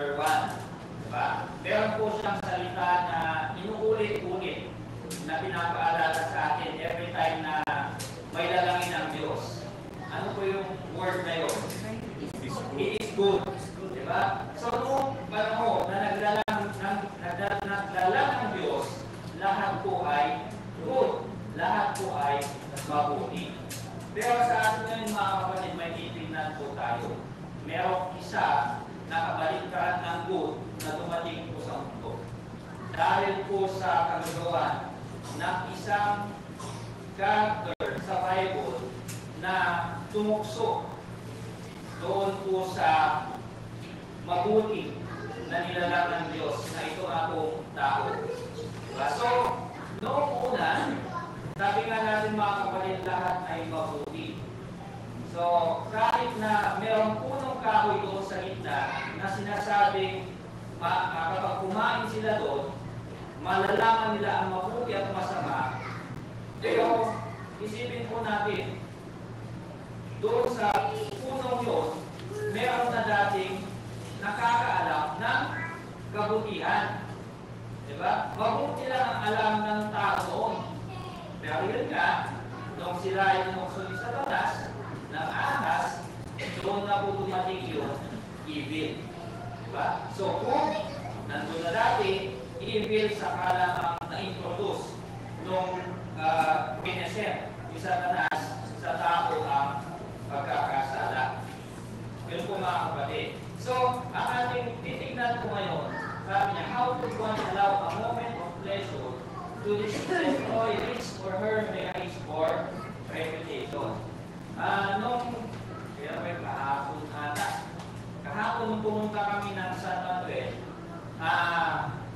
chapter 1. Diba? Meron po siyang salita na inuulit-ulit na pinapaalala sa atin every time na may lalangin ang Diyos. Ano po yung word na yun? It is good. Diba? So, nung panahon na naglalang ang Diyos, lahat po ay good. Lahat po ay mabuti. Pero sa atin ngayon mga kapatid, may titignan po tayo. Merong isa na kabaligtaran ng good na dumating po sa mundo. Dahil po sa kagagawan ng isang character sa Bible na tumukso doon po sa mabuti na nilalang ng Diyos na ito akong tao. Diba? So, noong una, sabi nga natin mga kapatid, lahat ay mabuti. So, kahit na mayroong punong kahoy doon sa gitna na sinasabing kapag kumain sila doon, malalaman nila ang mabuti at masama. Pero, isipin po natin, doon sa punong yun, meron na dating nakakaalam ng kabutihan. Diba? Mabuti lang ang alam ng tao noon. Pero yun nga, nung sila ay tumukso ni Satanas, ng ahas, doon na po dumating yung evil. Diba? So kung nandun na dati, evil saka lang ang na-introduce nung pinesem ni Satanas sa tao ang pagkakasala. Yun po mga kapatid. So, ang ating titignan po ngayon, sabi niya, how to one allow a moment of pleasure to destroy his or her marriage or reputation. Kaya may kahapon ata. Kahapon nung pumunta kami ng San Manuel,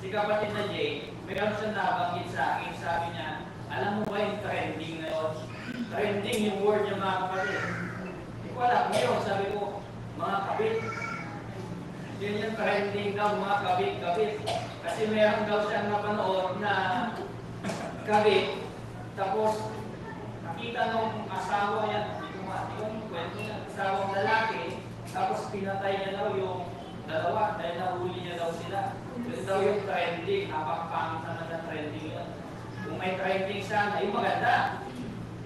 si kapatid na Jay, mayroon siya nabanggit sa akin, sabi niya, alam mo ba yung trending ngayon? Trending yung word niya mga kapatid. Hindi ko alam, ngayon sabi ko, mga kabit. Yun yung trending daw, mga kabit-kabit. Kasi mayroon daw siyang napanood na kabit. Tapos, nakita nung asawa yan, yung kwento ng asawang lalaki, tapos pinatay niya daw yung dalawa dahil nahuli niya daw sila. Yun daw yung trending, napakapangit naman na trending yun. Kung may trending sana, yung maganda.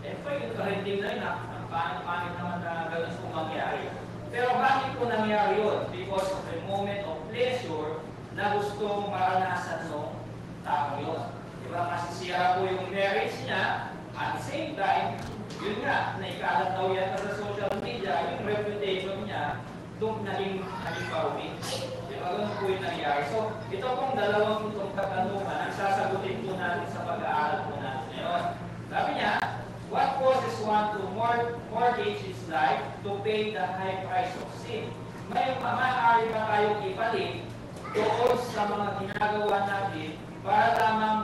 Eh pa yung trending na yun, ang pangit naman na gano'n kung mangyari. Pero bakit po nangyari yun? Because of a moment of pleasure na gusto maranasan ng tao yun. Diba? Masisira po yung marriage niya. At the same time, yun nga, naikalat daw yan sa social media, yung reputation niya, doon naging parumi. Diba? Ganun po yung nangyari. So, ito pong dalawang itong katanungan ang sasagutin po natin sa pag-aaral po natin ngayon. Sabi niya, what causes one to mortgage his life to pay the high price of sin? May maaari ba tayong ipalit doon sa mga ginagawa natin para lamang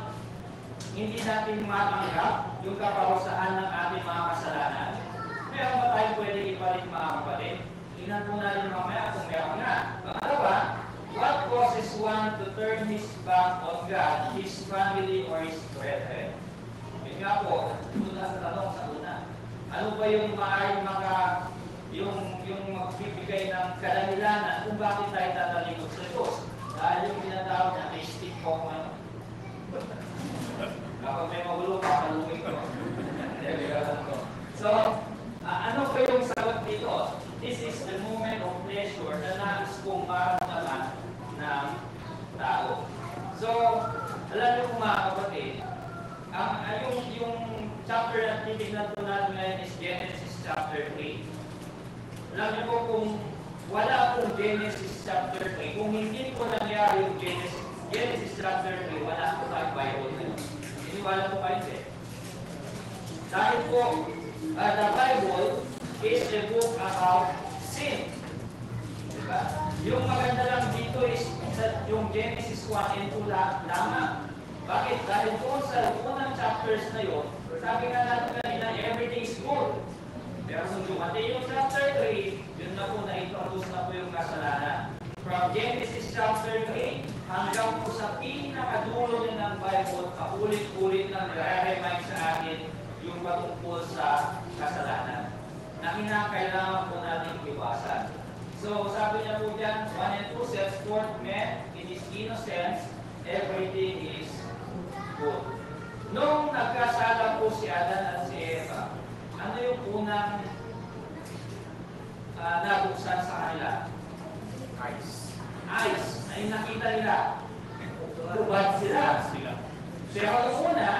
hindi natin matanggap yung kaparusahan ng ating mga kasalanan? Meron ba tayong pwede ipalit mga kapatid? Tingnan po natin mamaya kung meron nga. Pangalawa, what causes one to turn his back on God, his family, or his brethren? Yun nga po, una sa tanong sa una. Ano ba yung maaaring yung magbibigay ng kadalilanan kung bakit tayo tatalikod sa Diyos? Dahil yung pinatawag na stick po ano. Kapag may magulo pa, maluwin ko. So, ano ba yung sagot dito? This is the moment of pleasure na nais kong maramdaman ng tao. So, alam niyo kung mga kapatid, yung chapter na titignan po natin ngayon is Genesis chapter 3. Alam niyo po kung wala pong Genesis chapter 3, kung hindi po nangyari yung Genesis chapter 3, wala po tayong Bible ngayon. Wala po kayo din. Dahil po, the Bible is a book about sin. Diba? Yung maganda lang dito is yung Genesis 1 and 2 lamang. Bakit? Dahil po sa unang chapters na yun, sabi nga natin kanina, everything is good. Pero kung dumating yung chapter 3, yun na po na-introduce na po yung kasalanan. From Genesis chapter 3, hanggang po sa pinakadulo din ng Bible, paulit-ulit na nire-remind sa atin yung patungkol sa kasalanan na kinakailangan po natin iwasan. So, sabi niya po dyan, 1 and 2 sets forth men in his innocence, everything is good. Nung nagkasala po si Adan at si Eva, ano yung unang nabuksan sa kanila? Eyes. Ay nakita nila. Lubad sila. Pero ang una,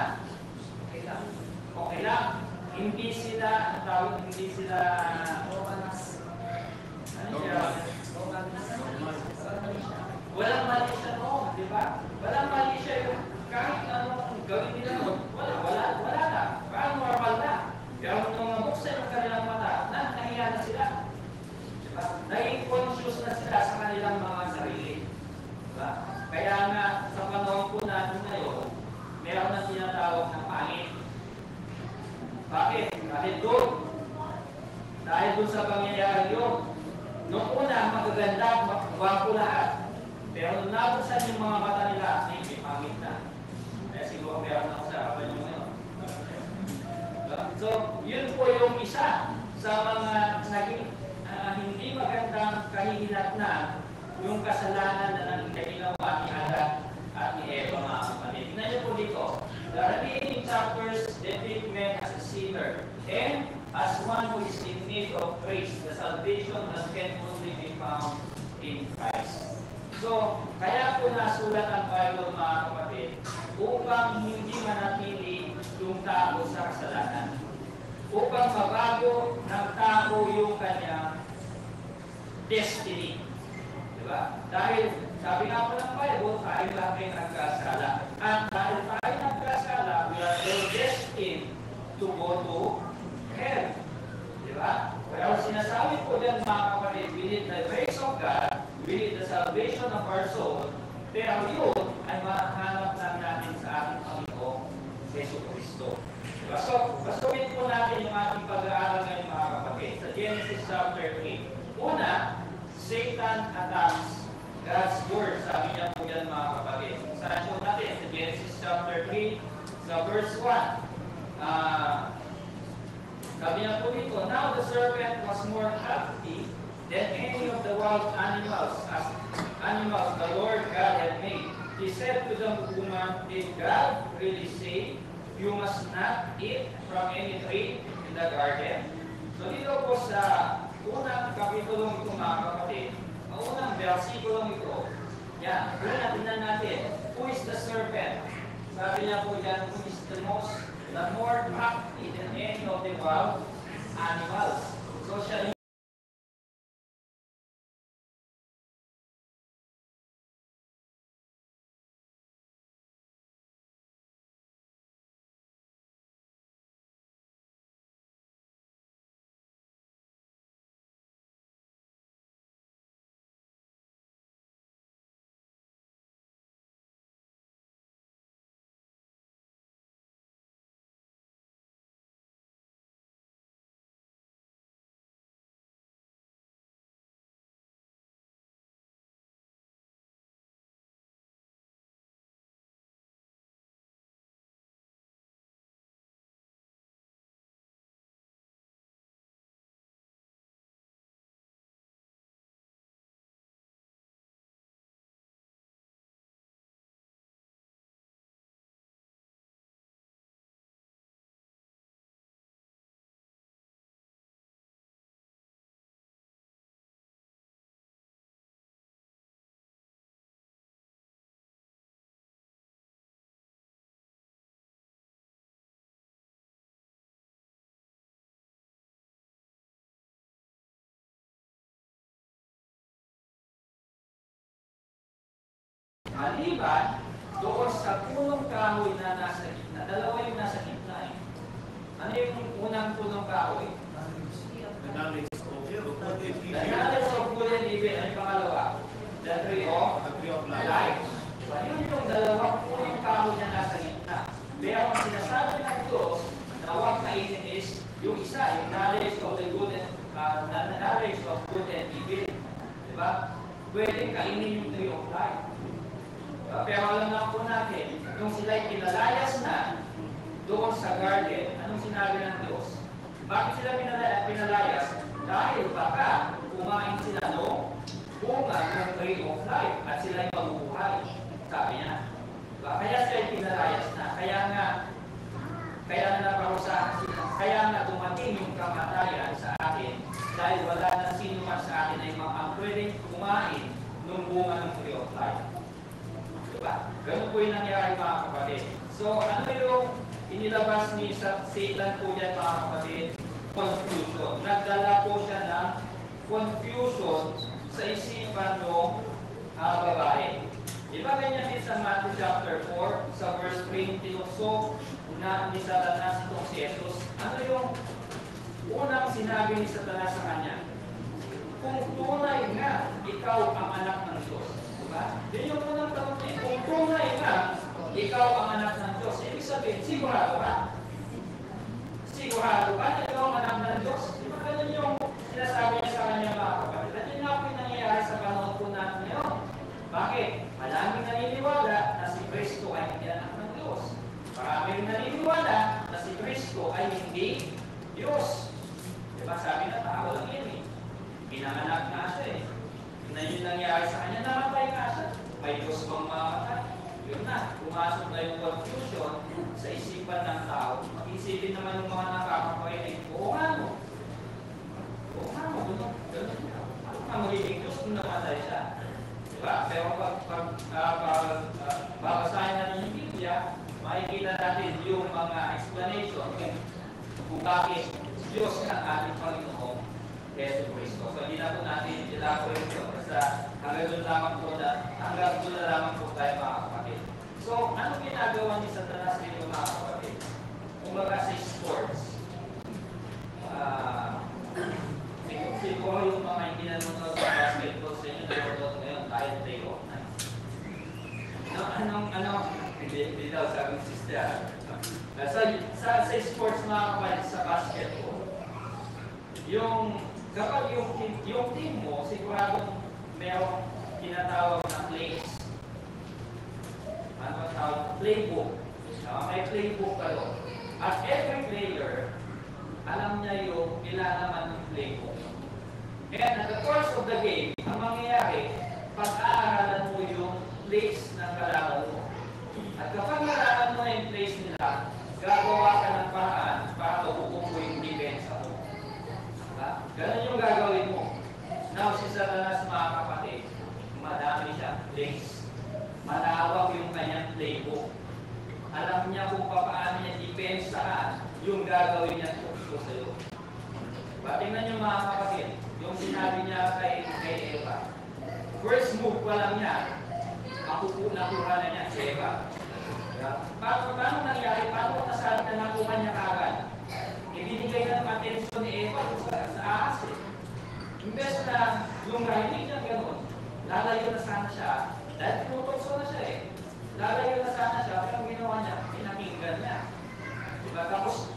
okay lang. Hindi sila, ang tawag, hindi sila, ano siya? Walang mali siya noon, di ba? Walang mali siya yung kahit anong gawin nila noon. Wala na. Parang normal na. Pero nung mabuksan yung kanilang mata, nahiya na sila. Diba? Naging conscious na sila sa kanilang mga sarili. Diba? Kaya nga, sa panahon po natin ngayon, meron na tinatawag na pangit. Bakit? Dahil doon sa pangyayari yun. Noong una, magaganda, magwapo lahat. Pero nung nabuksan yung mga mata nila, may pangit na. Kaya siguro meron na usapan nyo ngayon. So, yun po yung isa sa mga naging hindi magandang kahihinatnan yung kasalanan na ginawa ni Adan at ni Eva, mga kapatid. Tingnan niyo po dito. The remaining chapters depict men as a sinner and as one who is in need of grace, the salvation that can only be found in Christ. So, kaya po nasulat ang Bible, mga kapatid, upang hindi manatili yung tao sa kasalanan. Upang mabago ng tao yung kanyang destiny. Diba? Dahil, sabi nga po ng Bible, tayo lang ay nagkasala. At dahil tayo nagkasala, we are all destined to go to hell. Diba? Pero sinasabi po dyan, mga kapatid, we need the grace of God, we need the salvation of our soul, pero yun ay mahanap lang natin sa ating Panginoong Jesucristo. Diba? So, pasukin po natin yung ating pag-aaral ngayon, mga kapatid, sa Genesis chapter 8. Una, Satan attacks God's word. Sabi niya po yan, mga kapatid. Saan po natin? Sa Genesis chapter 3, sa verse 1. Sabi niya po dito, now the serpent was more crafty than any of the wild animals, as animals the Lord God had made. He said to the woman, did God really say, you must not eat from any tree in the garden? So dito po sa unang kapitulong ito, mga kapatid, ang unang versikulong ito, yan, tingnan natin, who is the serpent? Sabi niya po dyan, who is the more crafty than any of the wild animals. So siya maliban doon sa punong kahoy na nasa gitna. Dalawa yung nasa gitna eh. Ano yung unang punong kahoy? The knowledge of good and The evil. knowledge of good and evil. Ano yung pangalawa? The tree of life. Yun yung dalawang punong kahoy na nasa gitna. Pero ang sinasabi ng Diyos na huwag kainin is yung isa, yung knowledge of the good and knowledge of good and evil. Diba? Pwede kainin yung tree of life. Pero alam na po natin, nung sila'y pinalayas na doon sa garden, anong sinabi ng Diyos? Bakit sila pinalayas? Dahil baka kumain sila no bunga ng tree of life at sila'y mabubuhay. Sabi niya. Diba? Kaya sila pinalayas na. Kaya na naparusahan sila. Kaya na dumating yung kamatayan sa atin dahil wala na sino man sa atin ay ang pwedeng kumain ng bunga ng tree of life. Diba? Ganun po yung nangyari mga kapatid. So, ano yung inilabas ni Satan po yan mga kapatid? Confusion. Nagdala po siya ng confusion sa isipan ng babae. Diba ganyan din sa Matthew chapter 4, sa verse 3, tinusok na ni Satanas itong si Jesus. Ano yung unang sinabi ni Satanas sa kanya? Kung tunay nga, ikaw ang anak ng Diyos. Diba? Yun yung unang tanong niya. Kung tunay nga, ikaw ang anak ng Diyos. Ibig sabihin, sigurado ka? Sigurado ka na ikaw ang anak ng Diyos? Diba ganun yung sinasabi niya sa kanya mga kapatid? At yun nga po yung nangyayari sa panahon po natin ngayon. Bakit? Maraming naniniwala na si Kristo ay hindi anak ng Diyos. Maraming naniniwala na si Kristo ay hindi Diyos. Diba sabi na tao lang yan eh. Pinanganak nga siya eh. Na yun nangyari sa kanya, namatay nga siya. May Diyos bang mamatay? Yun na, pumasok na yung confusion sa isipan ng tao. Mag-isipin naman ng mga nakakapakinig, oo nga no. Oo nga no, ganun. Ano nga magiging Diyos kung namatay siya? Diba? Pero pag babasahin natin yung Biblia, makikita natin yung mga explanation kung bakit Diyos ang ating Panginoon Yesu Cristo. So, hindi na po natin ilakoy ito. Basta hanggang doon na lamang po tayo mga kapatid. So, ano ginagawa ni Satanas dito mga kapatid? Kumbaga sa sports. Siguro yung mga hindi nanonood sa basketball sa inyo, nanonood ngayon, tayo playoff na. Hindi daw sabi ng sister. Sa sports mga kapatid, sa basketball, kapag yung team mo, siguradong merong tinatawag na plays. Ano ang tawag? Playbook. May playbook kayo. At every player, alam niya yung ilalaman ng playbook. And at the course of the game, ang mangyayari, pag-aaralan mo yung plays ng kalaban mo. At kapag nalaman mo na yung plays nila, gagawa ka ng paraan para mabubuo mo yung defense mo. Ganun yung gagawin mo. Now, si Satanas mga kapatid, madami siya plays. Malawak yung kanyang playbook. Alam niya kung paano niya depensahan yung gagawin niya tukso sa iyo. Tingnan niyo mga kapatid, yung sinabi niya kay Eva. First move pa lang niya, nakuha na niya si Eva. Paano nangyari? Paano nasabi na nakuha niya kagad? Ibinigay na ng atensyon ni Eva sa ahas eh. Imbes na yung rinig niya gano'n, lalayo na sana siya, dahil tinutokso na siya eh. Lalayo na sana siya, pero ang ginawa niya, pinakinggan niya. Diba? Tapos,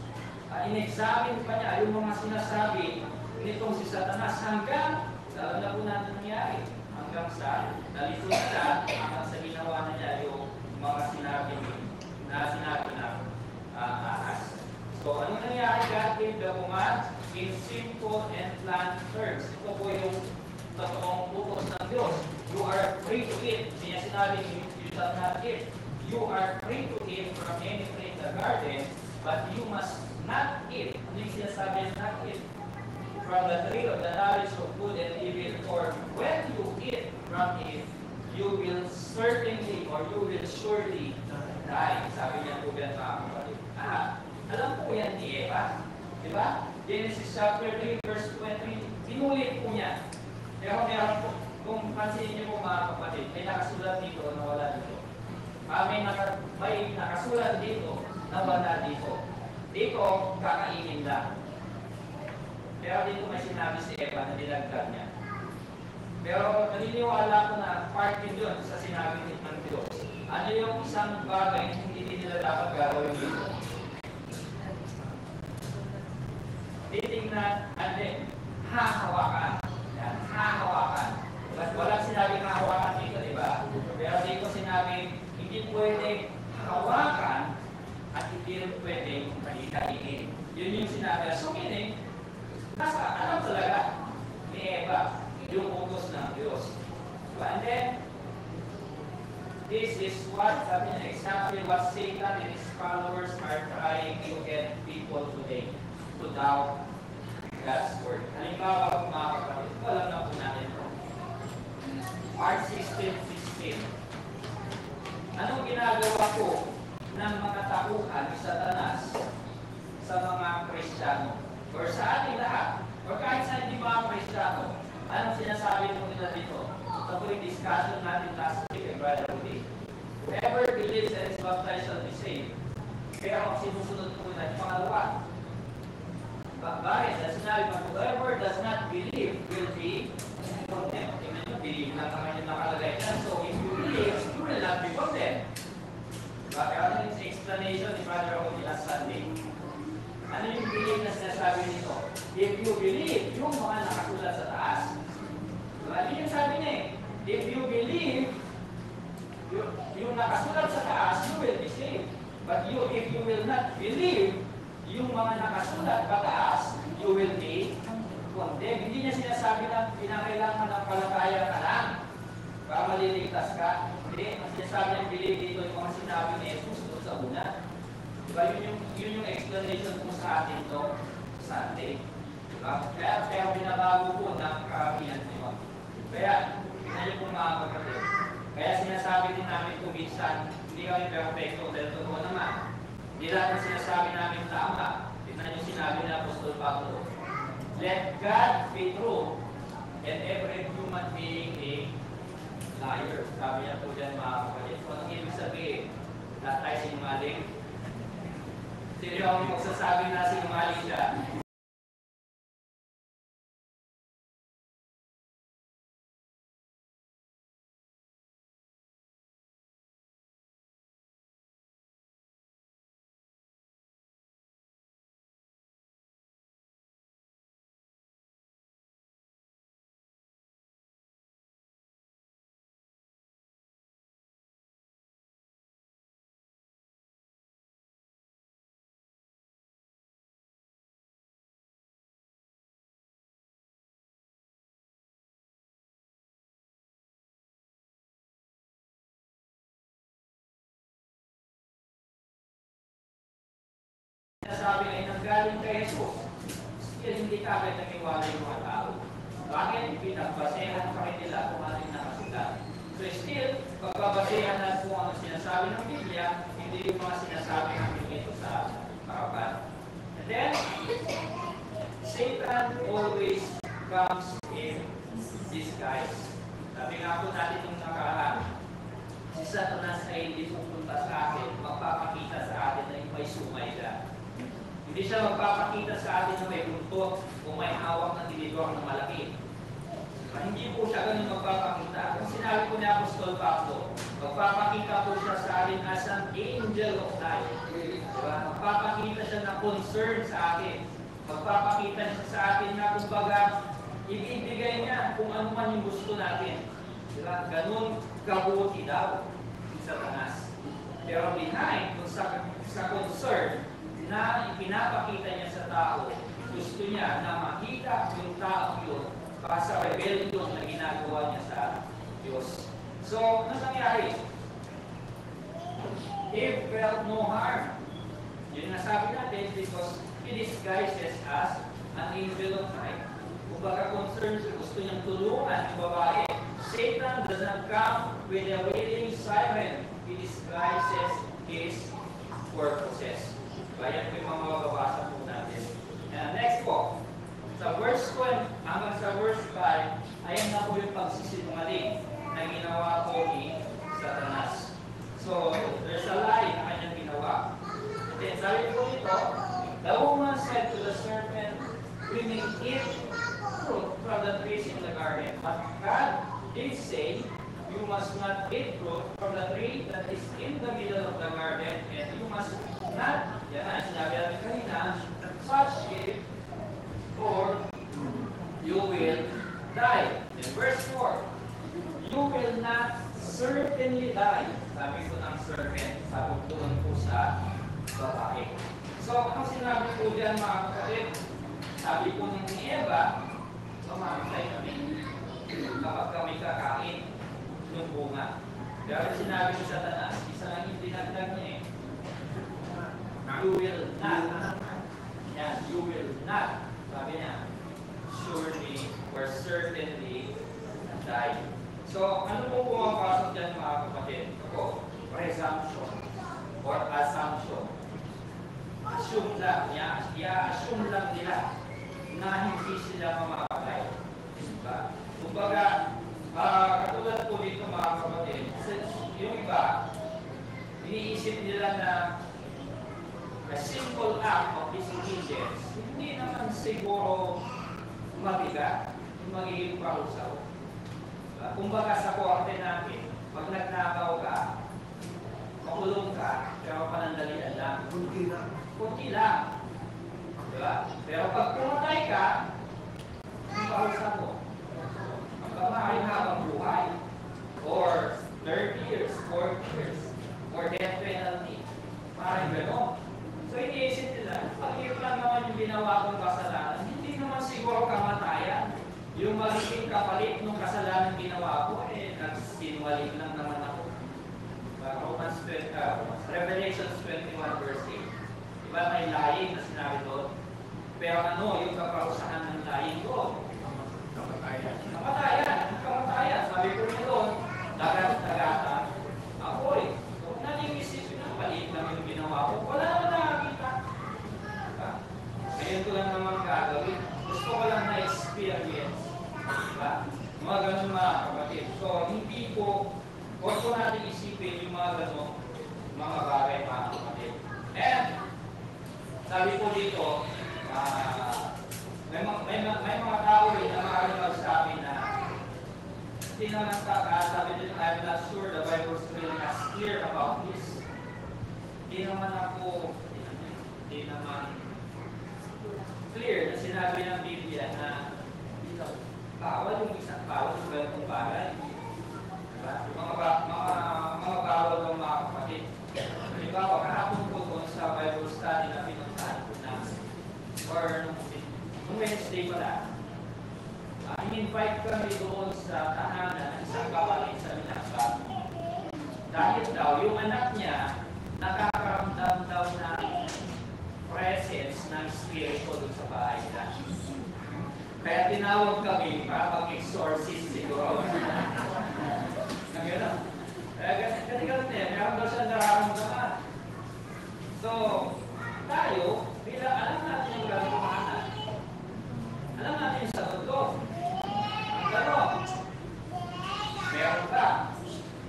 in-examine pa niya yung mga sinasabi nitong si Satanas hanggang, alam na po natin nangyari, hanggang sa nalito na siya, hanggang sa ginawa na niya yung mga sinabi na ahas. So, ano nangyari? God gave the command in simple and plain terms. Ito po yung totoong utos ng Diyos. You are free to eat. Hindi niya sinabi, you shall not eat. You are free to eat from any tree in the garden, but you must not eat. Ano yung sinasabi not eat? From the tree of the knowledge of good and evil, or when you eat from it, you will certainly or you will surely die. Sabi niya po yan mga kapatid. Alam po yan ni Eva. Diba? Genesis chapter 3 verse 20, pinulit po niya. Pero meron po, kung pansinin niyo po mga kapatid, may nakasulat dito na wala dito. May nakasulat dito na wala dito. Dito, kakainin lang. Pero dito may sinabi si Eva na dinagdag niya. Pero naniniwala ko na part din yun sa sinabi ng Diyos. Ano yung isang bagay na hindi nila dapat gagawin dito? Titingnan, hahawakan. Yan, hahawakan. Walang sinabing hahawakan dito, di ba? Pero dito sinabi, hindi pwedeng hawakan at hindi rin pwedeng kainin. Yun yung sinabi. So meaning, alam talaga ni Eva this is what, sabi niya, exactly what Satan and his followers are trying to get people today to doubt God's word. Halimbawa, mga kapatid, alam na po natin ito. Mark 16:16. Anong ginagawa po ng mga tauhan ni Satanas sa mga Kristiyano? Or sa ating lahat? Or kahit sa hindi mga Kristiyano? Anong sinasabi mo nila dito? Ito po yung discussion natin last week, Brother Rudy. Whoever believes and is baptized shall be saved. Pero ang sinusunod po na yung pangalawa. Bakit? Dahil sinabi pa, whoever does not believe will be condemned. Tingnan nyo, believe lang naman yung nakalagay na. So, if you believe, you will not be condemned. Diba? Kaya ano yung explanation ni Brother Rudy last Sunday? Ano yung believe na sinasabi nito? If you believe, yung mga nakasulat sa taas. Diba? Ano yung sabi niya eh? If you believe, yung nakasulat sa taas, you will be saved. But if you will not believe, yung mga nakasulat pataas, you will be condemned. Hindi niya sinasabi na pinakailangan ng palakaya ka lang para maliligtas ka. Hindi. Ang sinasabi niya, believe dito yung mga sinabi ni Jesus doon sa una. Diba? Yun yung explanation po sa atin ito Sunday. Diba? Kaya binabago po ng karamihan. Diba? Kaya, hindi po mga kapatid. Kaya sinasabi din namin kung minsan, hindi kami perfecto dahil totoo naman. Hindi lahat ang sinasabi namin tama. Tignan yung sinabi ni Apostol Pablo. Let God be true and every human being a liar. Sabi niya po dyan mga kapatid. Kung anong ibig sabihin, lahat tayo sinungaling. Sino yung magsasabi na sinungaling siya? Sabi ay nanggaling kay Jesus. Still, hindi ka agad naniwala yung mga tao. Bakit? Pinagbasehan pa rin nila kung ano yung nakasulat. So still, pagbabasehan na kung ano sinasabi ng Biblia, hindi yung mga sinasabi namin dito sa harapan. And then, Satan always comes in disguise. Sabi nga po natin nung nakaraan, si Satanas ay hindi pupunta sa atin, magpapakita sa atin na may sumay ka. Hindi siya magpapakita sa atin na may buntot o may hawak na tinidor na malaki. Hindi po siya ganun magpapakita. Kung sinabi po ni Apostol Pablo, magpapakita po siya sa atin as an angel of light. Diba? Magpapakita siya na concern sa atin. Magpapakita siya sa atin na kumbaga, ibibigay niya kung ano man yung gusto natin. Diba? Ganun kabuti daw si Satanas. Pero behind, kung sa concern, na ipinapakita niya sa tao, gusto niya na makita yung tao yun para sa rebellion na ginagawa niya sa Diyos. So, ano nangyari? Eve felt no harm. Yun nga sabi natin because he disguises as an angel of light. Kung baka concern siya, gusto niyang tulungan yung babae. Satan does not come with a wailing siren. He disguises his purposes. Bayan ko yung mga mababasa po natin. Next po, sa verse 1 hanggang sa verse 5, ayan na po yung pagsisinungaling na ginawa po ni Satanas. So, there's a lie na kanyang ginawa. Then, sabi po dito, the woman said to the serpent, we may eat fruit from the trees in the garden. But God did say, you must not eat fruit from the tree that is in the middle of the garden, and you must not, yan ang sinabi natin kanina, touch it, or you will die. In verse 4, you will not certainly die. Sabi ko ng serpent, sabi ko doon po sa babae. So, ang sinabi po dyan mga kapatid, sabi po ni Eva, mamamatay kami kapag kami kakain ng bunga. Kaya sinabi ko sa Satanas, isa lang yung dinagdag niya eh. You will not. Yan, you will not. Sabi niya, surely or certainly die. So, ano po pumapasok dyan mga kapatid? Ako, presumption or assumption. Assume lang, i-assume lang nila na hindi sila mamamatay. Diba? Kumbaga, katulad po dito mga kapatid, yung iba, iniisip nila na a simple act of disobedience, hindi naman siguro mabigat, magiging parusaw. Kumbaga sa korte natin, pag nagnakaw ka, makulong ka, pero panandalian lang. Kunti lang. Diba? Pero pag pumatay ka, ang parusaw mo. Ang pamahay habang buhay. Or 30 years, 40 years, or death penalty. Parang gano'n. So, iniisip nila, pag-iip lang naman yung ginawa kong kasalanan, hindi naman siguro kamatayan. Yung magiging kapalit ng kasalanan ginawa ko, nagsinwalik lang naman ako. Revelation 21 verse 8. Diba may lying na sinabi doon? Pero ano, yung kaparusahan ng lying doon? Kamatayan. Kamatayan. Sabi ko rin doon, dagat-dagatan, apoy. So, nalimisip na, palit lang yung ginawa ko. Wala naman nakakita. Diba? Ngayon ko lang naman gagawin. Gusto ko lang na-experience. Diba? Mga ganun mga kapatid. So, hindi po, huwag ko natin isipin yung mga ganun, mga bagay mga kapatid. And, sabi po dito, may mga tao rin na maaaring magsabi na hindi naman sabi dito, I'm not sure the Bible is really as clear about this. Hindi naman clear na sinabi ng Biblia na bawal yung isang bawal yung ganitong bagay. Diba? Mga bawal ng mga kapatid. Halimbawa, kahapon po doon sa Bible study na pinuntahan po namin. Or nung Wednesday pala, in-invite kami doon sa tahanan ng isang kapatid sa Minamba. Dahil daw, yung anak niya, nakakaramdam daw ng presence ng spirito doon sa bahay na. Kaya tinawag kami para mag-exorcist siguro. Nagano'n. Kasi ganun eh, meron daw siya nararamdaman. So, tayo, bilang alam natin yung gano'n, alam natin yung sagot ko. Ang gano'n, meron ba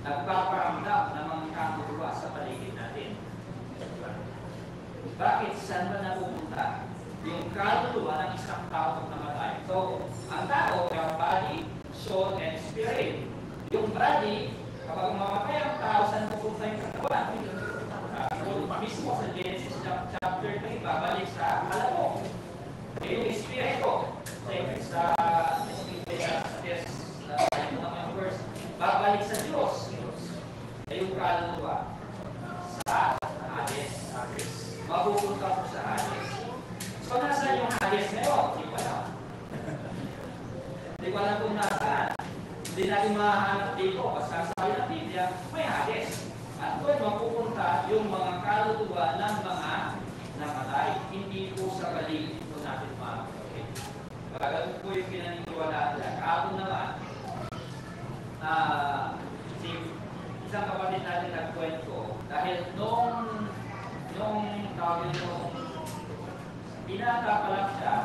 nagpaparamdam ng mga kaluluwa sa paligid natin? Bakit? Saan ba napupunta? Yung kaluluwa ng isang tao na namatay. So, ang tao, may body, soul, and spirit. Yung body, kapag mamatay ang tao, saan pupunta yung katawan? Mismo sa Genesis chapter 3, babalik sa alam yung espiritu. Sa verse, babalik sa Diyos. Yung kaluluwa sa Hades. Mapupunta po sa Hades. So, nasaan yung Hades ngayon? Hindi ko alam. Hindi ko alam kung nasaan. Hindi natin mahanap dito. Basta sabi ng Biblia, may Hades. At doon mapupunta yung mga kaluluwa ng mga namatay. Hindi po sa paligid po natin mga kapatid. Ganun po yung pinaniniwalaan nila. Kahapon naman, isang kapatid natin nagkwento dahil nung binata pa lang siya,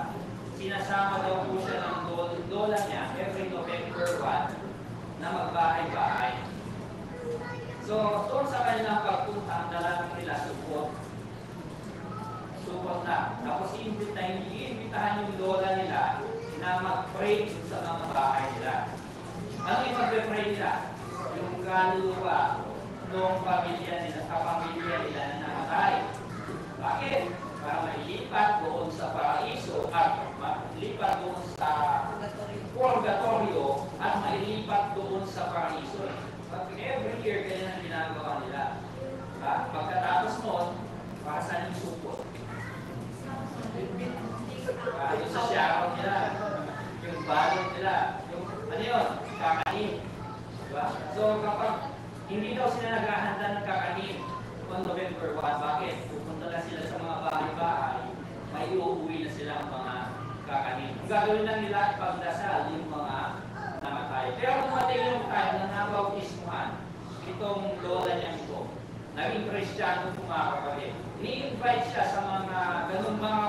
sinasama daw po siya ng lola niya every November 1 na magbahay-bahay. So, doon sa kanilang pagpunta, ang dalagang nila support. Support na. Tapos iimbitahan yung lola nila na mag-pray sa mga bahay nila. Ano yung mag-pray nila? Yung kaluluwa ng pamilya nila, kapamilya nila na namatay. Bakit? Para mailipat doon sa paraiso at mailipat doon sa purgatorio at mailipat doon sa paraiso. Every year, ganyan ang ginagawa nila. Pagkatapos noon, para saan yung supot? Yung sa sharon nila, yung balon nila, yung ano yun, kakain. Diba? So kapag Hindi daw sila naghahanda ng kakanin on November 1. Bakit? Pupunta na sila sa mga bahay-bahay, may uuwi na sila ang mga kakanin. Ang gagawin lang nila ipagdasal yung mga namatay. Pero dumating yung time na nabautismuhan itong lola niya ito. Naging Kristiyano po mga kapatid. Ni-invite siya sa mga ganun mga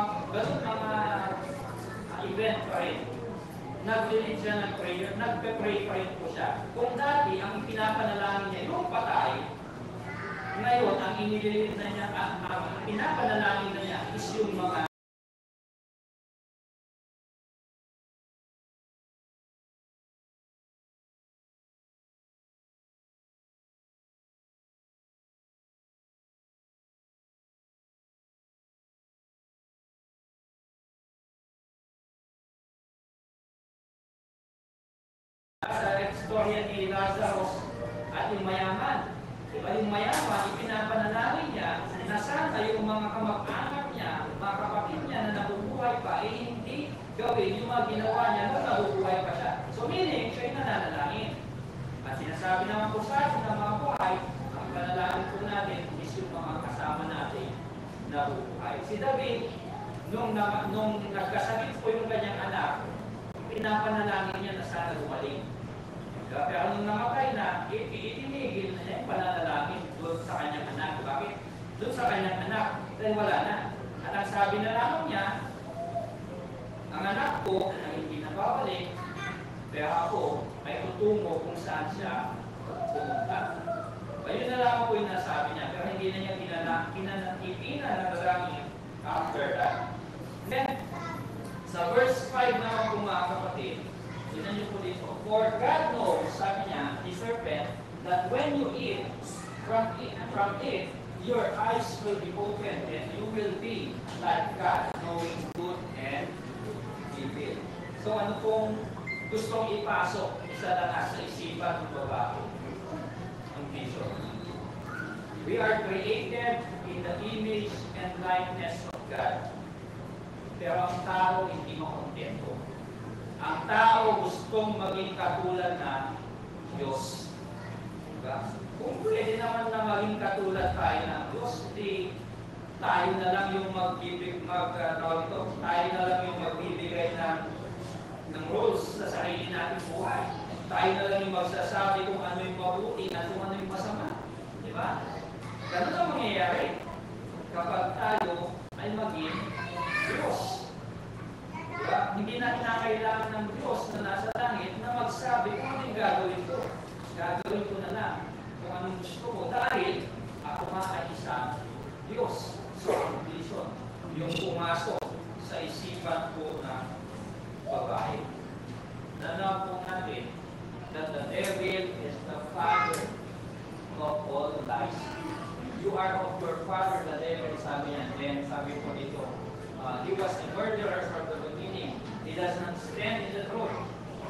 event pa rin. Nag-lead siya ng prayer, nagpe-pray pa rin po siya. Kung dati ang pinapanalangin niya yung patay, ngayon ang inililid na niya, ang pinapanalangin na niya is yung mga sa istorya ni Lazarus at yung mayaman. Diba yung mayaman, ipinapanalangin niya na sana yung mga kamag-anak niya, mga kapatid niya na nabubuhay pa, eh hindi gawin yung mga ginawa niya nung nabubuhay pa siya. So meaning, siya yung nananalangin. At sinasabi naman po sa atin na mga buhay, ang panalangin po natin is yung mga kasama natin na bubuhay. Si David, nung nagkasakit po yung kanyang anak, pinapanalangin niya na sana gumaling. Pero nung namatay na, itinigil na niya yung pananalangin doon sa kanyang anak. Bakit? Doon sa kanyang anak, dahil wala na. At ang sabi na lamang niya, ang anak ko na hindi nababalik, pero ako ay tutungo kung saan siya pumunta. Ayun na lamang po yung nasabi niya, pero hindi na niya pinanalangin after that. Then, sa verse 5 naman po mga kapatid, tignan niyo po dito. For God knows, sabi niya, the serpent, that when you eat from it, your eyes will be opened and you will be like God, knowing good and evil. So ano pong gustong ipasok isa lang sa isipan ng babae? Ang vision. We are created in the image and likeness of God. Pero ang tao hindi makontento. Ang tao gustong maging katulad ng Diyos. Diba? Kung pwede naman na maging katulad tayo ng Diyos, di tayo na lang yung tayo na lang yung magbibigay ng rules sa sarili natin buhay. Tayo na lang yung magsasabi kung ano yung mabuti at kung ano yung masama. Diba? Ganun ang mangyayari kapag tayo ay maging Diyos. Diba? Hindi na kinakailangan ng Diyos na nasa langit na magsabi kung ano yung gagawin ko. Gagawin ko na lang kung anong gusto ko dahil ako nga ay isang Diyos. So, ang vision, yung pumasok sa isipan ko ng babae. Nanaw po natin that the devil is the father of all lies. You are of your father, the devil, sabi niya. Then, sabi po dito, he was a murderer from the beginning. He does not stand in the truth.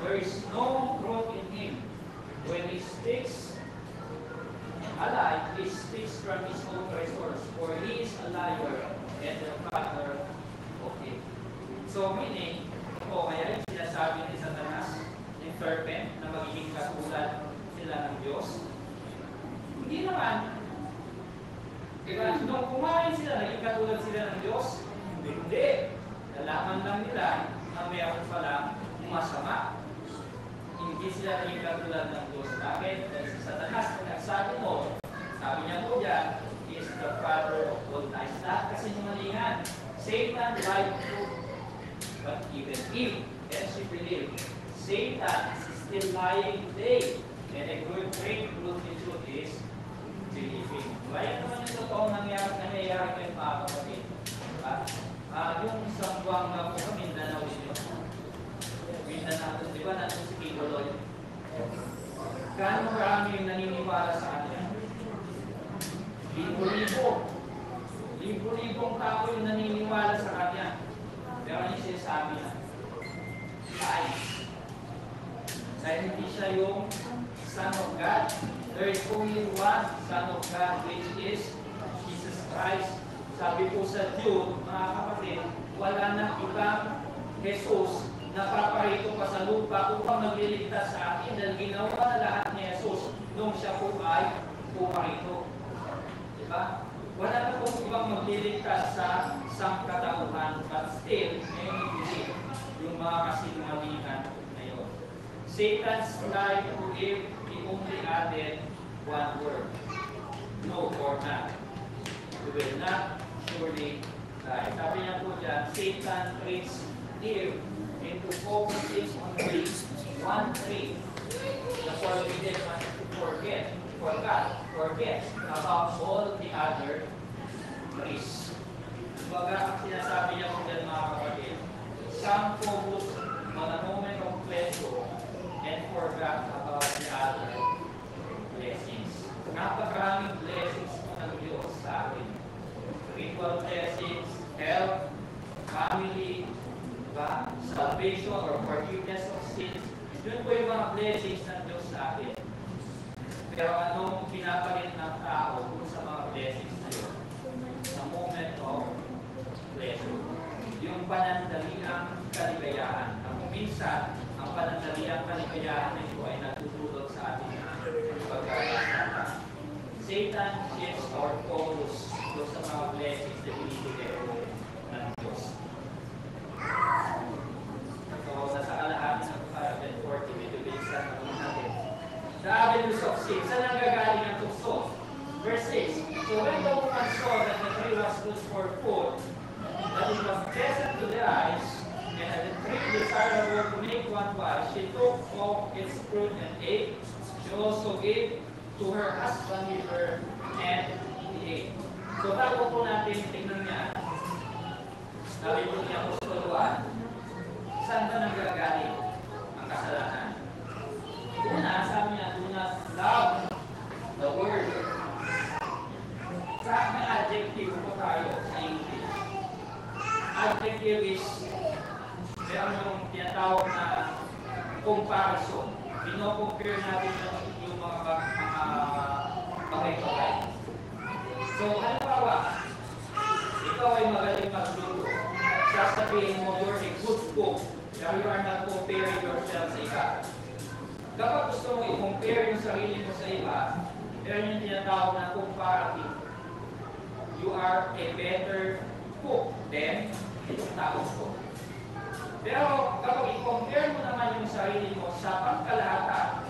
There is no truth in him. When he speaks a lie, he speaks from his own resource, for he is a liar and the father of it. So meaning, kaya yung sinasabi ni Satanas, yung serpent, na magiging katulad sila ng Diyos, hindi naman. Diba? Nung kumain sila, naging katulad sila ng Diyos, hindi. Nalaman lang nila na mayroon palang masama. Hindi sila naging katulad ng Diyos. Bakit? Dahil si Satanas, nagsabi mo, sabi niya po dyan, he is the father of all lies. Lahat kasi numalingan. Satan lied to, but even if, and she believed, Satan is still lying today. And a good great truth is believing. Kaya naman yung totoong nangyayari kayo mga kapatid. Yung isang buwang na po sa Mindanao ninyo. Mindanao, di ba natin si Kiko Lloyd? Gaano marami yung naniniwala sa kanya? Libo-libo. Libo-libong tao yung naniniwala sa kanya. Pero ano yung sinasabi na? Lies. Dahil hindi siya yung Son of God. There is only one Son of God, which is Jesus Christ. Sabi po sa Jude, mga kapatid, wala nang ibang Jesus na paparito pa sa lupa upang magliligtas sa atin dahil ginawa na lahat ni Jesus nung siya po ay pumarito. Diba? Wala na pong ibang magliligtas sa sangkatauhan, but still, many believe yung mga kasinungalingan na yun. Satan tried to give, he only added one word. No or not. You will not surely die. Sabi niya po dyan, Satan tricks Eve into focusing on one thing. The forbidden one to forget about all the other trees. Baga, ang sinasabi niya po dyan mga kapatid, some focus on a moment of pleasure and forgot about the other blessings. Napakaraming blessings po ng Diyos sa atin. Spiritual blessings, health, family, diba? Salvation or forgiveness of sins. Yun po yung mga blessings ng Diyos sa atin. Pero anong pinapalit ng tao kung sa mga blessings na yun? Sa moment of pleasure. Yung panandaliang kaligayahan. Kung minsan, ang panandaliang kaligayahan na ito ay natutulot sa atin pagkakasama. Satan shifts our focus doon sa mga blessings na binibigay ko ng Diyos. So, nasa kalahati ng 540, medyo bilisan naman natin. The avenues of sin. Saan ang gagaling ang tukso? Verse 6. So when the woman saw that the tree was good for food, that it was pleasant to the eyes, and that the tree desirable to make one wise, she took of its fruit and ate. She also gave to her husband with her, and he ate. So bago po natin tingnan niya, sabi po niya po sa Juan, saan ba nanggagaling ang kasalanan? Una, sabi niya, do not love the word. May adjective po tayo sa English. Adjective is, meron yung tinatawag na comparison. Pino-compare natin yung mga bagay-bagay. So, halimbawa, ikaw ay magaling magluto. Sasabihin mo, you're a good cook. Pero you are not comparing yourself sa iba. Kapag gusto mo i-compare yung sarili mo sa iba, meron yung tinatawag na comparative. You are a better cook than itong tao ko. Pero kapag i-compare mo naman yung sarili mo sa pagkalahatan,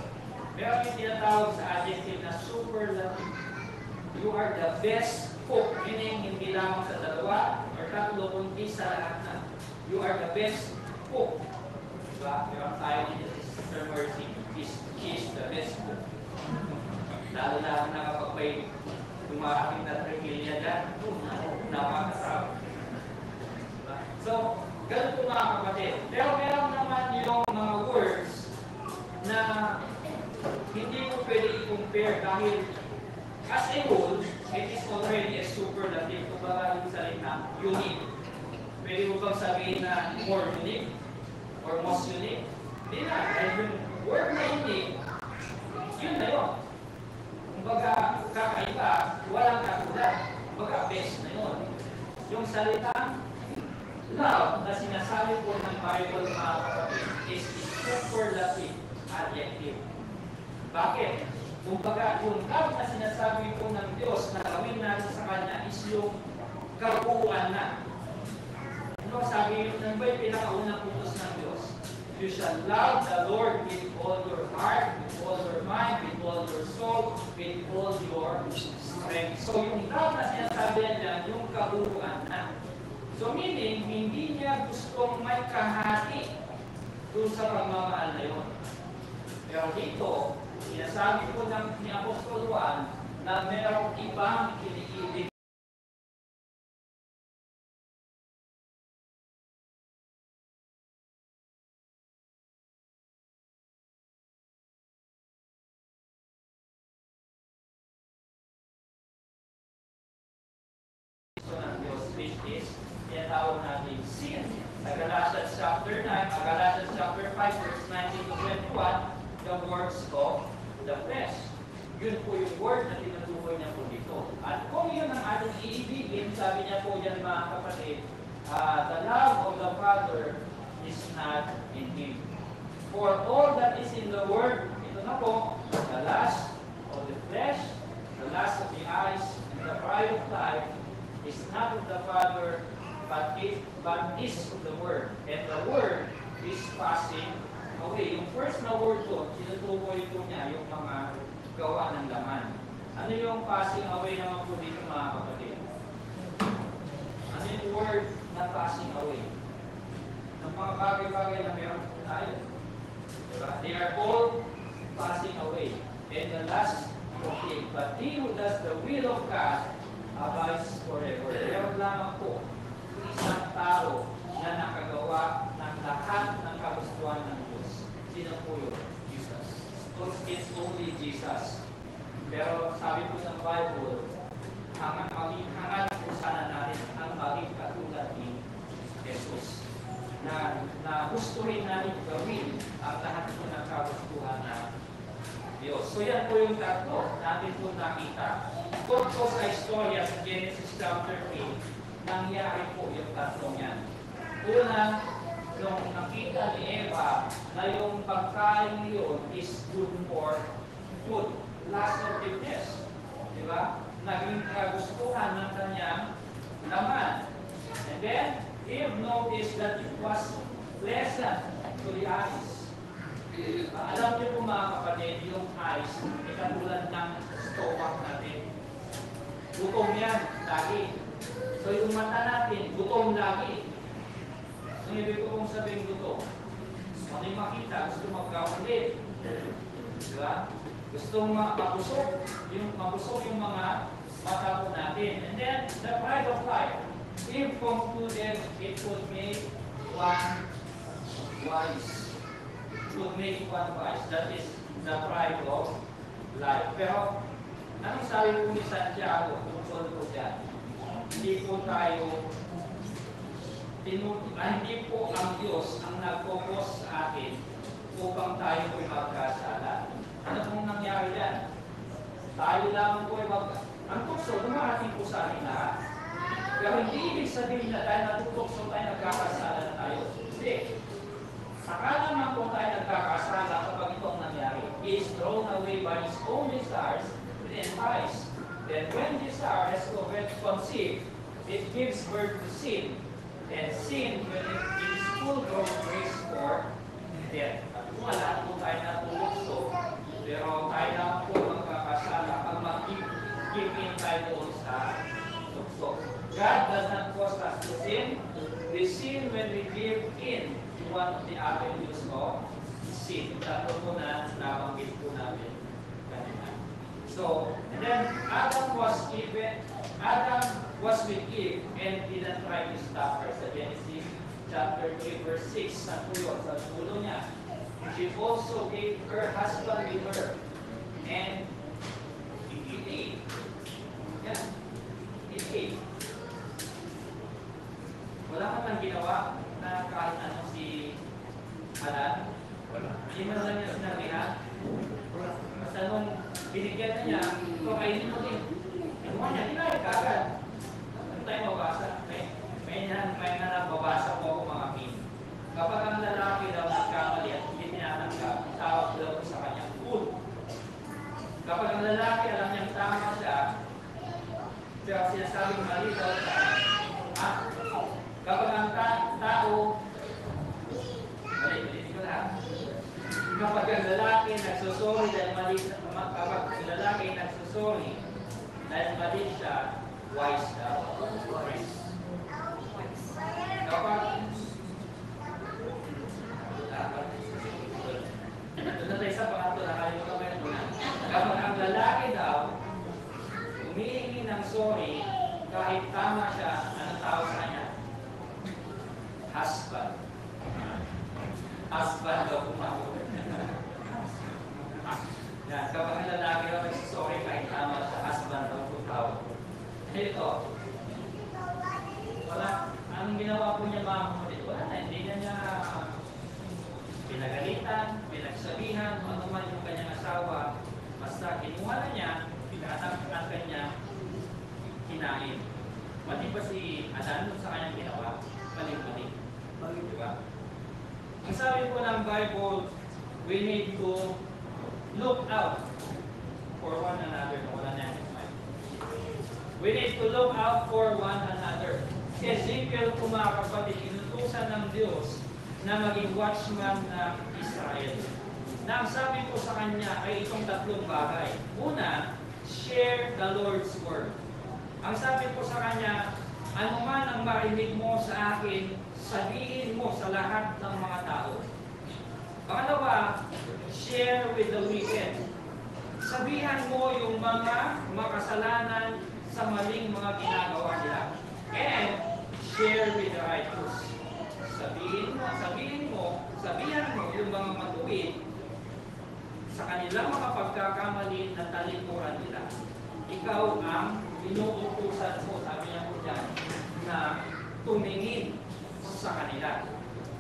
meron yung tinatawag sa adjective na superlative. You are the best cook, meaning hindi lamang sa dalawa or tatlo, kundi sa lahat na. You are the best cook. Diba? Meron tayo dito si Sister Mercy. She is the best cook. Lalo na nakapagpay tumaking na trikilya dyan. Napakasarap. So, ganun po mga kapatid. Pero meron naman yung mga words na hindi mo pwede i-compare dahil as a whole, it is already a superlative. Kung ba yung salita, unique. Pwede mo bang sabihin na more unique or most unique? Hindi na. Dahil yung word na unique, yun na yun. Kumbaga, kakaiba, walang katulad. Kumbaga, best na yun. Yung salitang love na sinasabi po ng Bible mga kapatid is superlative adjective. Bakit? Kumbaga, yung love na sinasabi po ng Diyos na gawin natin sa Kanya is yung kabuuan na. Ano sabi ng ba yung pinakaunang utos ng Diyos? You shall love the Lord with all your heart, with all your mind, with all your soul, with all your strength. So yung love na sinasabi niya, yung kabuuan na. So meaning, hindi niya gustong may kahati doon sa pagmamahal na yun. Pero dito, sinasabi po ni Apostol Juan na mayroong ibang iniibig ng Diyos, which is tinatawag natin sin. Sa Galatians chapter 9, Galatians chapter 5, verse 19 to 21, the works of the flesh. Yun po yung word na tinutukoy niya po dito. At kung yun ang ating iibigin, sabi niya po yan mga kapatid, the love of the Father is not in Him. For all that is in the Word, ito na po, the last, is not of the Father, but is of the Word. And the Word is passing away. Yung first na word doon, sinutukoy po niya yung mga gawa ng laman. Ano yung passing away naman po dito mga kapatid? Ano yung word na passing away? Ng mga bagay-bagay na meron po tayo. Diba? They are all passing away. And the last, okay, but he who does the will of God abides forever. Meron lamang po isang tao na nakagawa ng lahat ng kagustuhan ng Diyos. Sino po yun? Jesus. So it's only Jesus. Pero sabi po sa Bible, hangat po sana natin ang maging katulad ni Jesus. Na gustuhin natin gawin ang lahat po ng kagustuhan ng Diyos. So yan po yung tatlo natin po nakita. Tungkol sa istorya sa Genesis chapter 3, nangyari po yung tatlong yan. Una, nung nakita ni Eva na yung pagkain yun is good for food, lust of goodness. Diba? Naging kagustuhan ng kanyang laman. And then, Eve noticed that it was pleasant to the eyes. Alam niyo po mga kapatid, yung eyes, katulad ng stomach natin. Gutom yan, lagi. So yung mata natin, gutom lagi. Ang ibig ko kong sabihin gutom. Ano yung makita, gusto magkaulit. Diba? Gusto mabusog yung mga mata po natin. And then, the pride of life. Eve concluded it would make one wise. It would make one wise. That is the pride of life. Pero, anong sabi po ni Santiago tungkol po dyan? Hindi po ang Diyos ang nag-focus sa atin upang tayo po'y magkasala. Ano pong nangyari yan? Tayo lamang po'y ang tukso, dumarating po sa atin lahat. Pero hindi ibig sabihin na dahil natutukso tayo nagkakasala na tayo. Hindi. Saka naman po tayo nagkakasala kapag ito ang nangyari. He is thrown away by his own desires and enticed. Then when desire has conceived, it gives birth to sin. And sin, when it is full grown, brings forth death. At kung wala po tayo natulukso, pero tayo na po magkakasala pag mag-give in tayo doon sa tukso. God does not cause us to sin. We sin when we give in to one of the avenues of sin. Tatlo po na nabanggit po namin kanina. So, and then Adam was with Eve and didn't try to stop her. Sa Genesis chapter 3 verse 6, sa dulo niya. She also gave her husband with her. And it ate. Yeah. It ate. Wala ka nang ginawa na kahit ano si Adan? Wala. Hindi mo lang niya sinabihan? Basta nung binigyan na niya, kainin mo din. Ano niya, hinayag ka agad. Ano tayo mabasa? May nagbabasa po ako mga kin. Kapag ang lalaki daw nagkamali at hindi tinatanggap, tawag daw sa kanyang fool. Kapag ang lalaki alam niyang tama siya, pero sinasabing mali daw sa kapag ang tao, mali ko lang. Kapag ang lalaki nagsusuri dahil mali, kapag ang lalaki nagsusuri dahil mali siya, wise daw. Wise. Kapag doon na tayo sa pangatlo na kayo kamay mo na. Kapag ang lalaki daw humihingi ng sorry kahit tama siya, anong tawag sa kanya? Husband. Husband daw kumawag. Yan, kapag ang lalaki daw nagsisorry kahit tama siya, husband daw kumawag. Ito, wala, ang ginawa po niya mga kapatid, wala na, hindi niya pinagalitan, pinagsabihan, ano man yung kanyang asawa, basta kinuha na niya, pinatang ang kanya, kinain. Pati ba si Adan sa kanyang ginawa? Paling-paling. Diba? Ang sabi po ng Bible, we need to look out for one another na wala natin mind. We need to look out for one another. Si Ezekiel po mga kapatid, inutusan ng Diyos na maging watchman ng Israel. Na ang sabi po sa kanya ay itong tatlong bagay. Una, share the Lord's word. Ang sabi po sa kanya, ano man ang marinig mo sa akin, sabihin mo sa lahat ng mga tao. Pangalawa, share with the wicked. Sabihan mo yung mga makasalanan sa maling mga ginagawa nila. And share with the righteous. Sabihan mo yung mga matuwid sa kanilang mga pagkakamali na talikuran nila. Ikaw ang inuutusan mo, sabi niya po dyan, na tumingin sa kanila.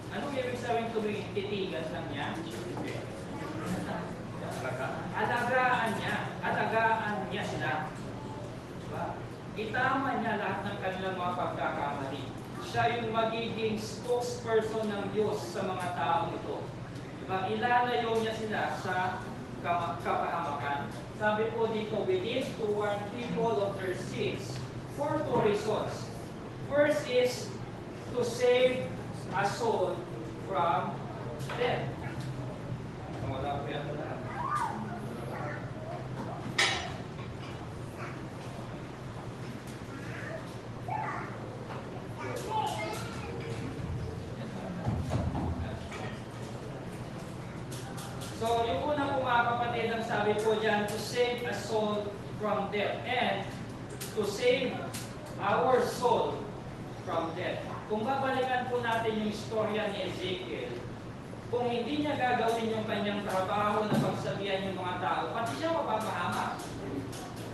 Anong ibig sabihin tumingin? Titigan lang niya? Alagaan niya sila. Diba? Itama niya lahat ng kanilang mga pagkakamali. Siya yung magiging spokesperson ng Diyos sa mga taong ito. Diba? Ilalayo niya sila sa kapahamakan. Sabi po dito, we need to warn people of their sins for two reasons. First is to save a soul from death. Wala po yan lahat. So, yung una po mga kapatid, ang sabi po dyan, to save a soul from death and to save our soul from death. Kung babalikan po natin yung istorya ni Ezekiel, kung hindi niya gagawin yung kanyang trabaho na pagsabihan yung mga tao, pati siya mapapahamak.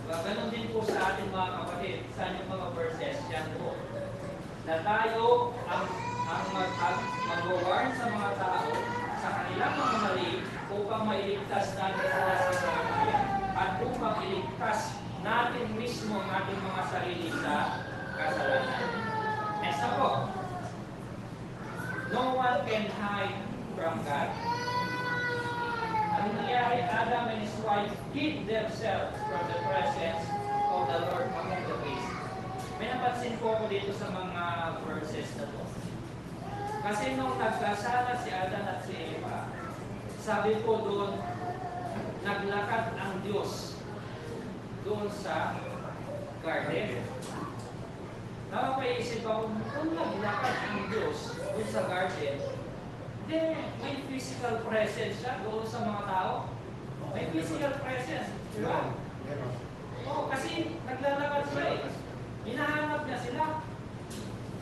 Ganon din po sa atin mga kapatid, sa yung mga verses, yan po. Na tayo ang mag-warn sa mga tao sa kanilang mga mali upang mailigtas natin sila sa sarili at upang iligtas natin mismo ang ating mga sarili sa kasalanan. Next na po. No one can hide from God. Ang nangyari, Adam and his wife hid themselves from the presence of the Lord among the beasts. May napansin po ako dito sa mga verses na to. Kasi nung nagkasala si Adam at si Eva, sabi po doon, naglakad ang Diyos doon sa garden. Napapaisip ako, kung naglakad ang Diyos doon sa garden, then may physical presence siya doon sa mga tao. May physical presence. Diba? Oo, kasi naglalakad siya eh. Hinahanap niya sila.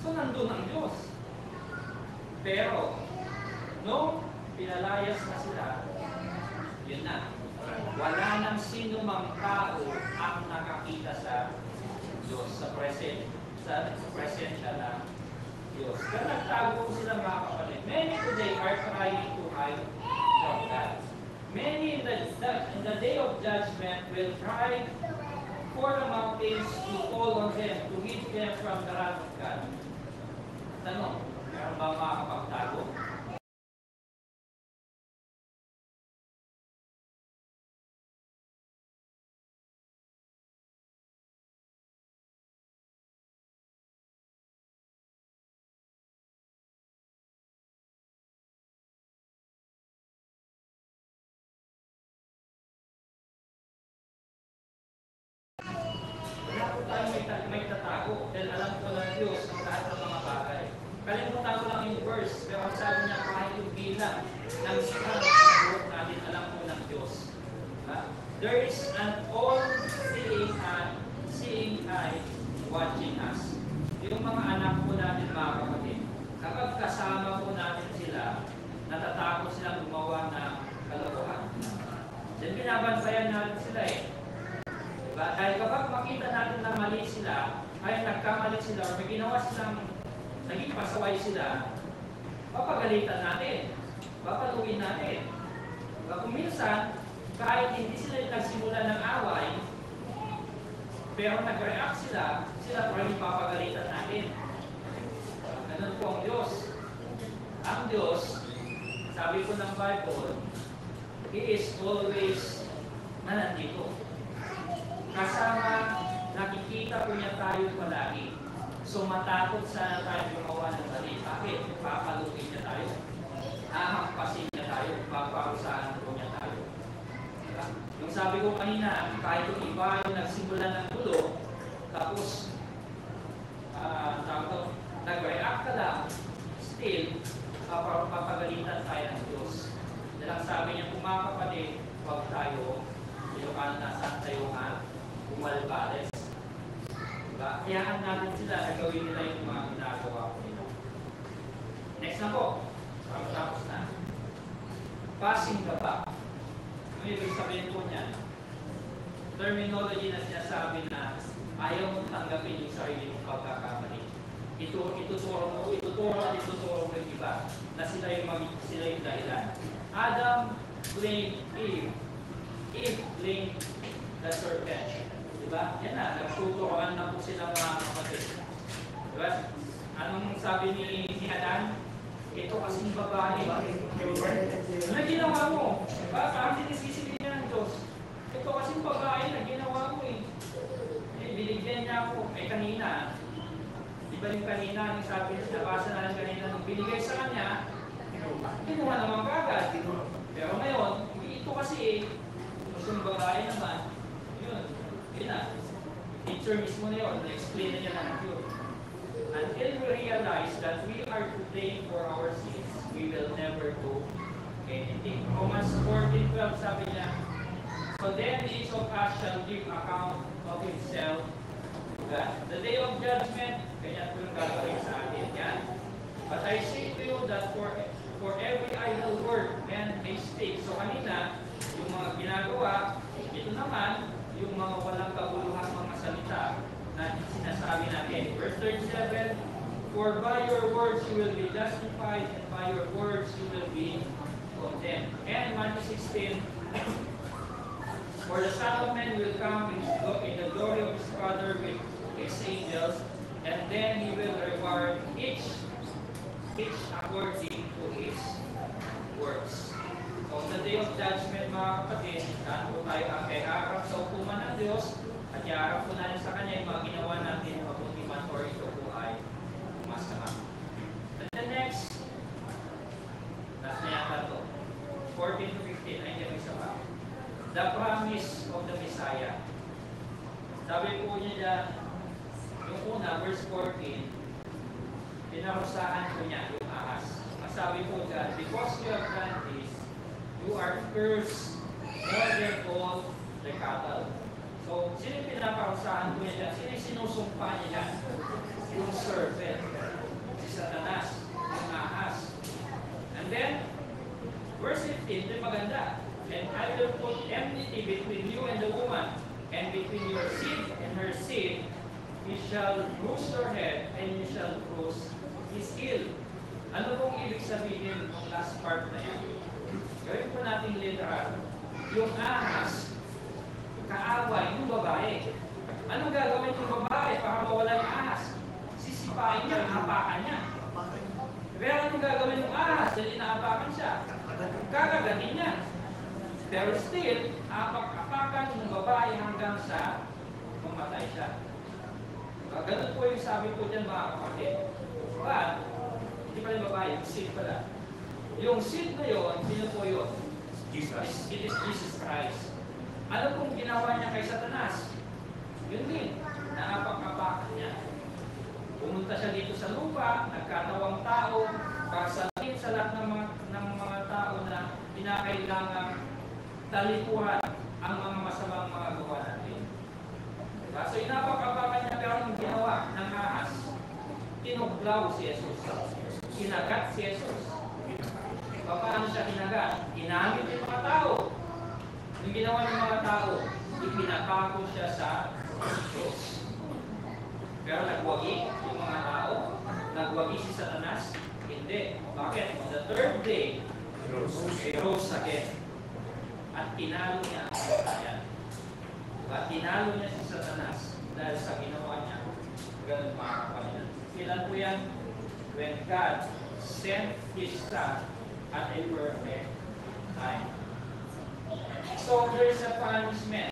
So, nandun ang Diyos. Pero, nung pinalayas na sila, yun na. Wala nang sino mang tao ang nakakita sa Diyos, sa presensya ng Diyos. Kaya nagtago sila mga kapatid. Many today are trying to hide from God. Many in the day of judgment will try for the mountains to fall on them, to hid them from the wrath of God. Tanong, meron ba makakapagtago? Wala po tayo may tatago dahil alam ko ng Diyos ang lahat ng mga bagay. Kalimutan ko lang yung verse, pero sabi niya kahit yung bilang ng strong ng buhok natin, alam ko ng Diyos. There is an all-seeing eye watching us. Yung mga anak po natin mga kapatid, kapag kasama po natin sila, natatakot silang gumawa ng kalokohan. Then binabantayan natin sila eh. Diba? Dahil kapag makita natin na mali sila, ay nagkamali sila, o may ginawa silang naging pasaway sila, papagalitan natin, papaluin natin. Diba? Kung minsan, kahit hindi sila nagsimula ng away, pero nag-react sila pa rin papagalitan natin. Ganun po ang Diyos. Ang Diyos, sabi ko ng Bible, He is always nandito. Kasama, nakikita po niya tayo palagi. So matakot sana tayo gumawa ng mali. Bakit? Papaluin niya tayo. Hahampasin niya tayo. Paparusahan po niya tayo. Diba? Yung sabi ko kanina, kahit yung iba yung nagsimula ng gulo, tapos nag-react ka lang, still, papagalitan tayo ng Diyos. Dahil ang sabi niya, kung mga kapatid, huwag tayo, Ilocano na saan tayo nga, umalbales. Diba? Kayaan natin sila na gawin nila yung mga ginagawa ko nila. Next na po, tapos na. Passing the buck. Ano ibig sabihin po niyan? Terminology na sinasabi na ayaw mong tanggapin yung sarili mong pagkakamali. Ituturo mo yung iba na sila yung dahilan. Adam blamed Eve. Eve blamed the serpent. Diba? Yan na, nagtuturoan na po sila mga kapatid. Diba? Anong sabi ni Adan? Ito kasing babae. Ano ginawa mo? Diba? Parang sinisisipin niya ng Diyos. Ito kasing babae na ginawa mo eh. Binigyan niya ako. Kanina, di ba yung kanina, yung sabi, nabasa na lang kanina, nung binigay sa kanya, kinuha naman kagad. Pero ngayon, ito kasi, yung babae naman, yun na. Teacher mismo na yun, na-explain na niya ng yun. Until we realize that we are to blame for our sins, we will never do anything. Romans 14:12 sabi niya, so then each of us shall give account of himself to God. The day of judgment, kanya po yung gagawin sa atin yan. But I say to you that for every idle word and mistake, so kanina, yung mga ginagawa, ito naman, yung mga walang kabuluhang mga salita na sinasabi natin. Verse 37, for by your words you will be justified, and by your words you will be condemned. And Matthew 16, for the Son of Man will come in the glory of his Father with his angels, and then he will reward each according to his works. So, sa day of judgment, mga kapatid, saan po tayo ang kaiharap sa hukuman ng Diyos at iharap po natin sa Kanya yung mga ginawa natin mabuti man or ito po ay masama. And the next, last na yata ito, 14 to 15, ay hindi isa pa. The promise of the Messiah. Sabi po niya dyan, yung una, verse 14, pinarusahan po niya yung ahas. Ang sabi po dyan, because you have done this, you are cursed more than all the cattle. So, sino yung pinaparusahan po niya dyan? Sino yung sinusumpa niya dyan? Yung serpent, si Satanas, yung ahas. And then, verse 15, ito yung maganda. And I will put enmity between you and the woman, and between your seed and her seed. He shall bruise your head, and you shall bruise his heel. Ano pong ibig sabihin ng last part na yan? Gawin po natin literal. Yung ahas, kaaway yung babae. Anong gagawin yung babae para mawala yung ahas? Sisipain niya, hapakan niya. Pero anong gagawin yung ahas? Dahil inaapakan siya. Kakaganin niya. Pero still, apak-apakan ng babae hanggang sa mamatay siya. Ganun po yung sabi po dyan mga kapatid. But, hindi pala yung babae, yung seed pala. Yung seed na yun, sino po yun? Jesus. It is Jesus Christ. Ano pong ginawa niya kay Satanas? Yun din, naapak-apakan niya. Pumunta siya dito sa lupa, nagkatawang tao, para sa lahat ng mga tao na pinakailangang talikuhan ang mga masamang mga gawa natin. Diba? So inapak-apakan niya, pero ang ginawa ng ahas, tinuglaw si Jesus. Kinagat si Jesus. Paano siya kinagat? Inamit yung mga tao. Yung ginawa ng mga tao, ipinapako siya sa Diyos. Pero nagwagi yung mga tao, nagwagi si Satanas, hindi. Bakit? On the third day, he rose again. At tinalo niya ang katayan. At tinalo niya si Satanas dahil sa ginawa niya. Ganun mga kapatid. Kailan po yan? When God sent His Son at a perfect time. So there is a punishment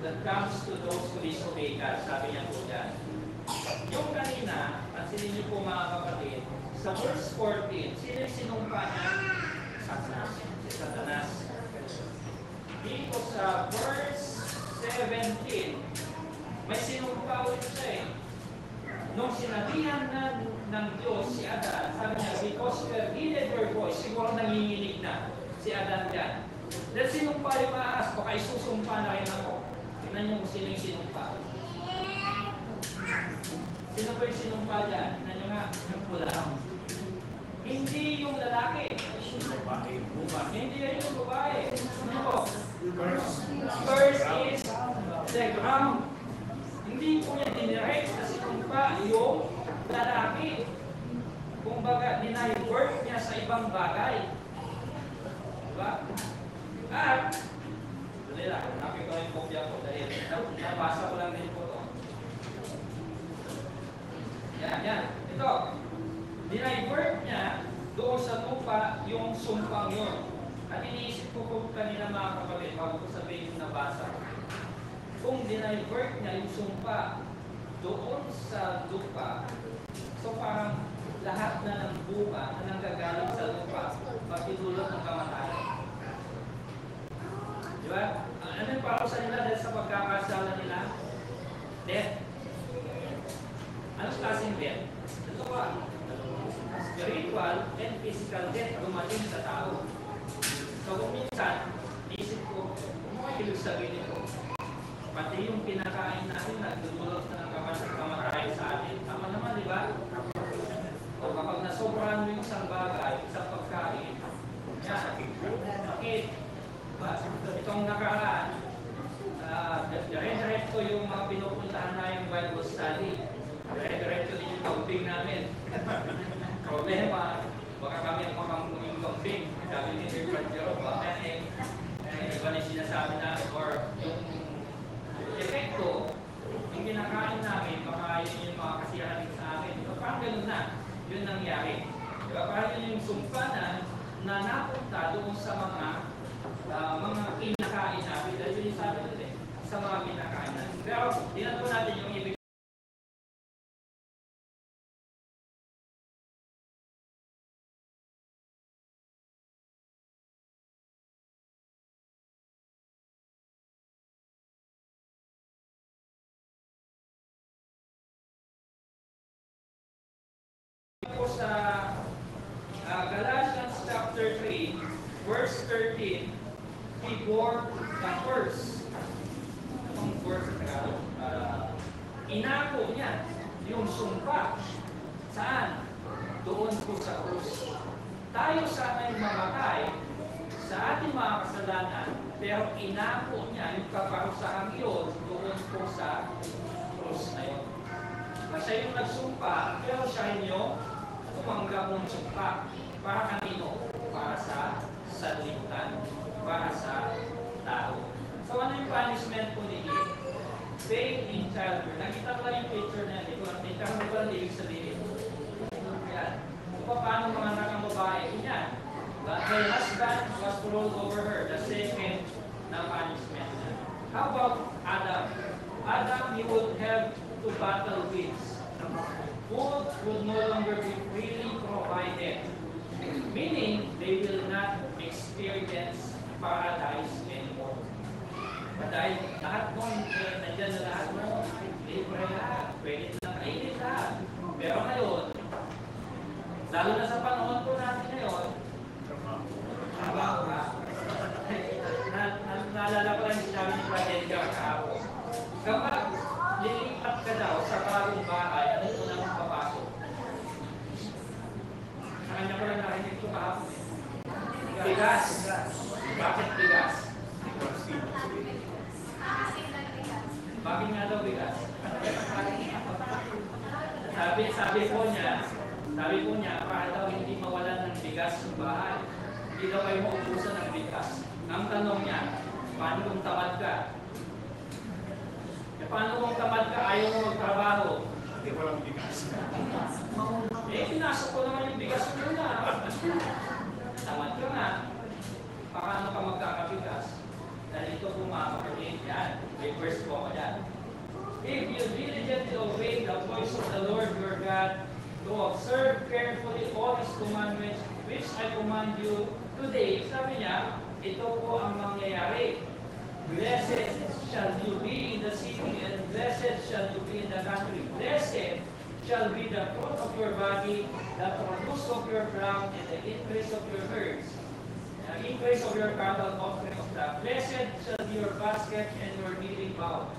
that comes to those who disobey God. Sabi niya po dyan. Yung kanina, pansinin niyo po mga kapatid, sa verse 14, sino yung sinumpa niya? Satanas. Si Satanas. Dito sa verse 17, may sinumpa ulit siya eh. Nung sinabihan ng Diyos si Adan, sabi niya, because you have heeded your voice, siguro nanginginig na si Adan dyan. Dahil sinumpa yung ahas, baka isusumpa na rin ako. Tignan niyo kung sino yung sinumpa. Sino ba yung sinumpa dyan? Tignan niyo nga, yung pula. Hindi yung lalaki. Hindi yung babae. Ano po? First is the ground. Hindi po niya dinirect na sinumpa yung lalaki. Kumbaga, dinivert niya sa ibang bagay. Diba? At, dali lang, nakita ko yung kopya ko dahil nabasa ko lang din po ito. Yan. Ito. Dinivert niya doon sa lupa yung sumpang yun. At iniisip ko po kanina mga kapatid, bago ko sabihin yung nabasa. Kung dinivert niya yung sumpa doon sa lupa, so parang lahat na ng bunga na nanggagaling sa lupa, pagtitulog ng kamatayan. Di ba? Ano yung parusa nila dahil sa pagkakasala nila? Death. Anong klaseng death? Ito pa. Spiritual and physical death dumating sa tao. So kung minsan, isip ko, ano ay ibig sabihin nito? Pati yung pinakain natin, nagdudulot na ng kamatayan sa atin. Tama naman, di ba? O kapag nasobrahan mo yung isang bagay, isang pagkain, yan, sakit. Diba? Itong nakaraan, dire-diretso yung mga pinupuntahan na yung Bible study. Dire-diretso din yung camping namin. Problema, baka kami ang makamuming camping. Sabi ni Sir Franjero, baka iba na sinasabi namin, or yung epekto, yung kinakain namin, baka yun yung mga kasiyahan sa amin. So, parang ganun na, yun nangyari. Diba? Parang yun yung sumpa na napunta doon sa mga kinakain namin. Dahil yun yung sabi natin, sa mga kinakain namin. Pero, tinan po natin yung ibig. Sa Galatians chapter 3, verse 13, he bore the curse. Anong curse sa Tagalog? Inako niya yung sumpa. Saan? Doon po sa krus. Tayo sana'y mamatay sa ating mga kasalanan, pero inako niya yung kaparusahan yun doon po sa krus na yun. Siya yung nagsumpa, pero siya yung tumanggap ng sumpa. Para kanino? Para sa sanlibutan. Para sa tao. So ano yung punishment po ni Eve? Faith in childbirth. Nakita ko lang yung picture na yan. Hindi ko lang ibig sabihin. Yan. So paano mga anak ang babae? Yan. But her husband was rolled over her. The second na punishment. How about Adam? Adam, he would have to battle with. Food would no longer be freely provided, meaning they will not experience paradise anymore. Dahil lahat mo, nandiyan na lahat mo, libre lahat, pwede lang kainin lahat. Pero ngayon, lalo na sa panahon po natin ngayon, trabaho ka. Naalala ko lang yung sinabi ni Padre kahapon. Kapag lilipat ka daw sa bagong bahay, ano ito na magpapasok? Sa kanya ko lang narinig ito kahapon. Bigas. Bakit bigas? Bakit nga daw bigas? Sabi po niya, para daw hindi mawalan ng bigas sa bahay. Hindi daw kayo maubusan ng bigas. Ang tanong niya, paano kung tamad ka? Paano kung tamad ka, ayaw mo magtrabaho? Hindi walang bigas. Pinasok ko naman yung bigas mo na. Tamad ka nga. Paano ka magkakabigas? Dahil ito po mga kapatid, yan. May verse po ako dyan. If you diligently obey the voice of the Lord your God, to observe carefully all His commandments, which I command you today, sabi niya, ito po ang mangyayari. Blessed shall you be in the city, and blessed shall you be in the country. Blessed shall be the fruit of your body, the produce of your ground, and the increase of your herds, the increase of your cattle, offering of that. Blessed shall be your basket and your kneading bowl.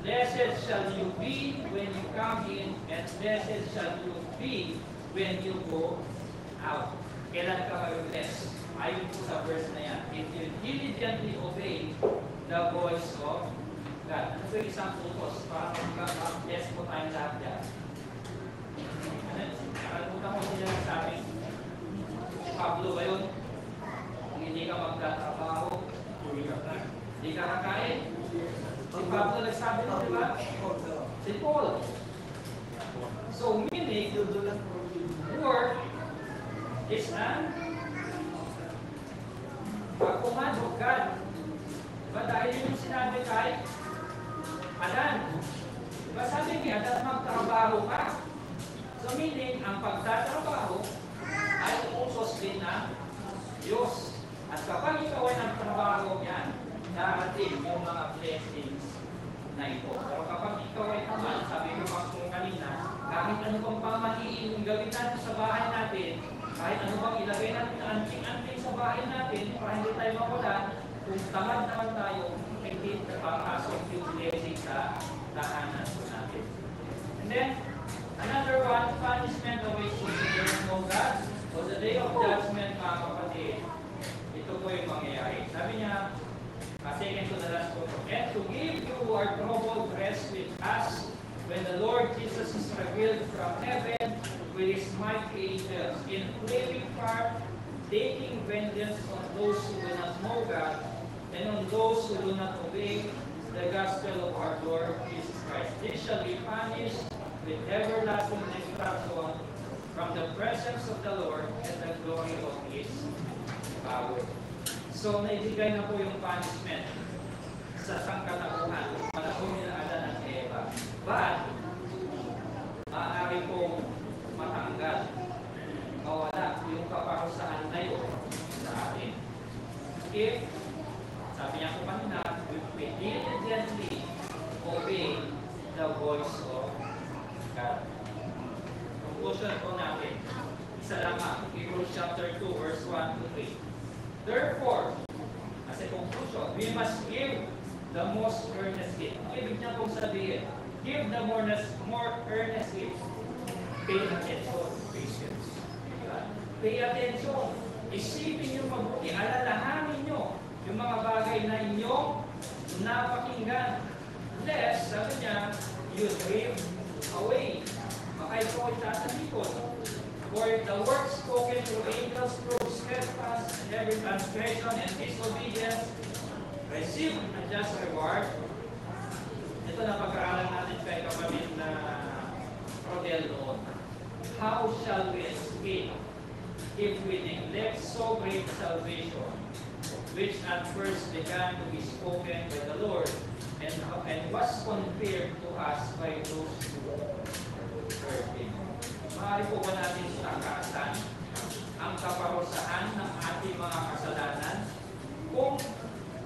Blessed shall you be when you come in, and blessed shall you be when you go out. Kailan ka mag-bless? Ayon po sa verse na yan. If you diligently obey the voice of God. Ano po yung isang utos para mag-bless po tayong lahat dyan? Nakalimutan ko sila sa amin. Pablo ba yun? Kung hindi ka magtatrabaho, hindi ka kakain. Si Pablo nagsabi nun, di ba? Si Paul. So meaning, work is a command of God. Diba? Dahil yun yung sinabi kay Adan. Diba sabi niya, Adan, magtrabaho ka. So meaning, ang pagtatrabaho ay utos din ng Diyos. At kapag ikaw ay nagtrabaho yan, darating yung mga blessings na ito. Pero kapag ikaw ay naman, sabi ko kung kanina, kahit ano pang pamahiin yung gawin natin sa bahay natin, kahit ano bang ilagay natin na anting-anting sa bahay natin, para hindi tayo mawala, kung tamad naman tayo, hindi papasok yung blessing sa tahanan po natin. And then, another one, punishment awaits you if there is no God. So the day of judgment, mga kapatid, ito po yung mangyayari. Sabi niya, second to the last quote, and to give you who are troubled rest with us when the Lord Jesus is revealed from heaven with His mighty angels in flaming fire, taking vengeance on those who do not know God and on those who do not obey the gospel of our Lord Jesus Christ. They shall be punished with everlasting destruction from the presence of the Lord and the glory of His power. So, naibigay na po yung punishment sa sangkatauhan, panahon nila Adan at Eva. But, maaari pong matanggal, mawala yung kaparusahan na yun sa atin. If, sabi niya po kanina, we diligently obey the voice of God. Conclusion po natin, isa lamang, Hebrews chapter 2, verse 1 to 3. Therefore, as a conclusion, we must give the most earnest gift. Ibig niya pong sabihin, give the more earnest gift. Pay attention, patience. Pay attention. Isipin niyo mabuti, alalahanin niyo yung mga bagay na inyong napakinggan. Lest, sabi niya, you drift away. Baka ito ay tatalikod. For the words spoken through angels prove steadfast in every transgression and disobedience, receive a just reward. Ito na pag-aaralan natin kay kapatid na Rodel noon. How shall we escape if we neglect so great salvation, which at first began to be spoken by the Lord and was conferred to us by those who heard Him? Maaari po ba natin takasan ang kaparusahan ng ating mga kasalanan kung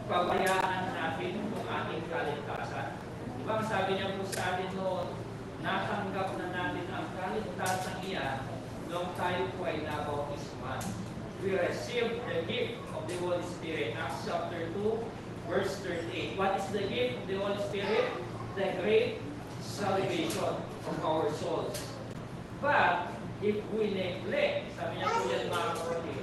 pabayaan natin kung ating kaligtasan? Diba ang sabi niya po sa atin noon, natanggap na natin ang kaligtasan iyan nung tayo po ay nabautisman. We received the gift of the Holy Spirit. Acts chapter 2, verse 38. What is the gift of the Holy Spirit? The great salvation of our souls. But, if we neglect, sabi niya po yan mga kapatid,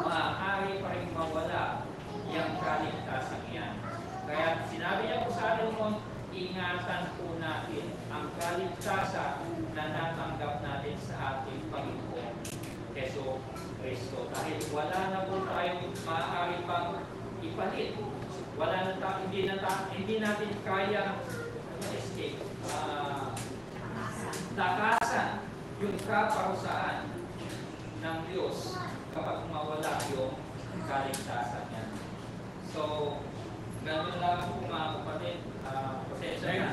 maaari pa rin mawala yung kaligtasan yan. Kaya sinabi niya po sa atin noon, ingatan po natin ang kaligtasan na natanggap natin sa ating Panginoon Hesus Kristo. Dahil wala na po tayong maaari pang ipalit. Wala na hindi natin kaya escape, takasan yung kaparusahan ng Diyos kapag mawala yung kaligtasan niya. So, Ganun lang po mga kapatid. Pasensya na.